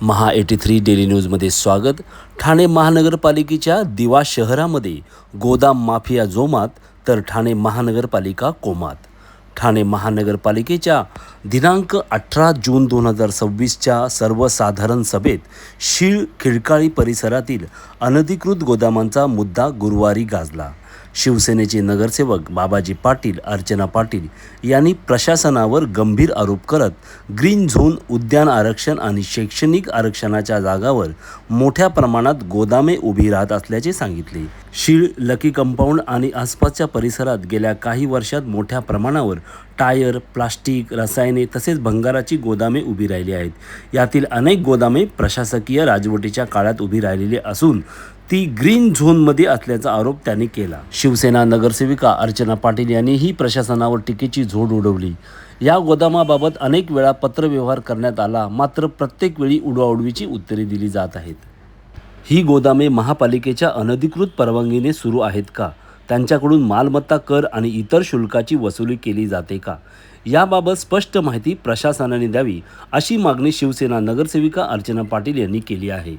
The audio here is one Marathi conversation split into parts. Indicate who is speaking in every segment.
Speaker 1: महा 83 डेली न्यूजमध्ये स्वागत। ठाणे महानगरपालिकेच्या दिवा शहरामध्ये गोदाम माफिया जोमात तर ठाणे महानगरपालिका कोमात। ठाणे महानगरपालिकेच्या दिनांक 18 जून 2026च्या सर्वसाधारण सभेत शीळ खिळकाळी परिसरातील अनधिकृत गोदामांचा मुद्दा गुरुवारी गाजला। शिवसेनेचे नगरसेवक बाबाजी पाटील, अर्चना पाटील यांनी प्रशासनावर गंभीर आरोप करत ग्रीन झोन, उद्यान आरक्षण आणि शैक्षणिक आरक्षणाच्या जागावर मोठ्या प्रमाणात गोदामे उभी राहत असल्याचे सांगितले। शीळ, लकी कंपाऊंड आणि आसपासच्या परिसरात गेल्या काही वर्षात मोठ्या प्रमाणावर टायर, प्लास्टिक, रसायने तसेच भंगाराची गोदामे उभी राहिली आहेत। यातील अनेक गोदामे प्रशासकीय राजवटीच्या काळात उभी राहिलेली असून ती ग्रीन झोनमध्ये असल्याचा आरोप त्यांनी केला। शिवसेना नगरसेविका अर्चना पाटील यांनीही प्रशासनावर टीकेची झोड उडवली। या गोदामाबाबत अनेक वेळा पत्रव्यवहार करण्यात आला, मात्र प्रत्येक वेळी उडवाउडवीची उत्तरे दिली जात आहेत। ही गोदामे महापालिकेच्या अनधिकृत परवानगीने सुरू आहेत का? त्यांच्याकडून मालमत्ता कर आणि इतर शुल्काची वसुली केली जाते का? याबाबत स्पष्ट माहिती प्रशासनाने द्यावी, अशी मागणी शिवसेना नगरसेविका अर्चना पाटील यांनी केली आहे।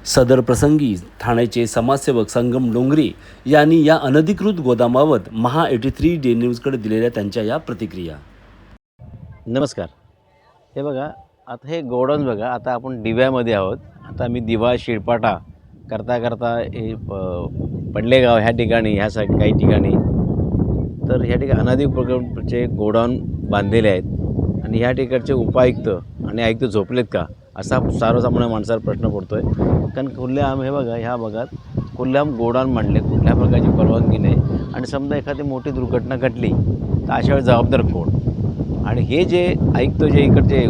Speaker 1: सदर प्रसंगी ठाण्याचे समाजसेवक संगम डोंगरे यांनी या अनधिकृत गोदामाबाबत महा 83 डे न्यूजकडे दिलेल्या त्यांच्या या प्रतिक्रिया।
Speaker 2: नमस्कार। हे बघा, आता हे गोडाऊन बघा, आता आपण दिव्यामध्ये आहोत। आता मी दिवा शिळपाटा करता करता हे पडलेगाव ह्या ठिकाणी, ह्या काही ठिकाणी तर ह्या ठिकाणी अनधिकृतचे गोडाऊन बांधलेले आहेत आणि ह्या ठिकाणचे उपायुक्त आणि आयुक्त झोपलेत का, असा सर्वसामान्य माणसाला प्रश्न पडतो आहे। कारण खुल्लेआम हे बघा, ह्या भागात खुल्लेआम गोडाऊन मांडले, कुठल्या प्रकारची परवानगी नाही आणि समजा एखादी मोठी दुर्घटना घडली तर अशा वेळी जबाबदार कोण? आणि हे जे आयुक्त, जे इकडचे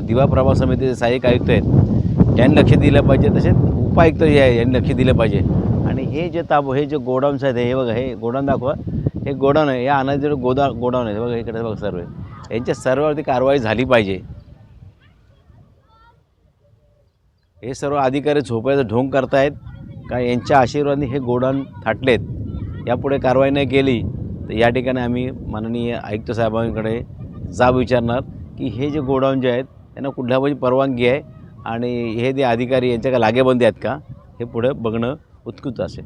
Speaker 2: दिवा प्रभाग समितीचे सहाय्यक आयुक्त आहेत, त्यांनी लक्ष दिलं पाहिजे, तसेच उपायुक्त जे आहे यांनी लक्ष दिलं पाहिजे। आणि हे जे गोडाऊन्स आहेत, हे बघा, हे गोडाऊन दाखवा, हे गोडाऊन आहे, या अनधिकृत गोडाऊन आहे बघा, इकडे बघा सर्व, यांच्या सर्ववरती कारवाई झाली पाहिजे। हे सर्व अधिकारी झोपायचं ढोंग करतायत का यांच्या आशीर्वादाने हे गोडाऊन थाटलेत? यापुढे कारवाई नाही केली तर या ठिकाणी आम्ही माननीय आयुक्त साहेबांकडे जाब विचारणार की हे जे गोडाऊन जे आहेत त्यांना कुठल्या बाजू परवानगी आहे आणि हे जे अधिकारी यांच्या का लागेबंदी आहेत का, हे पुढे बघणं उत्कृष्ट असेल।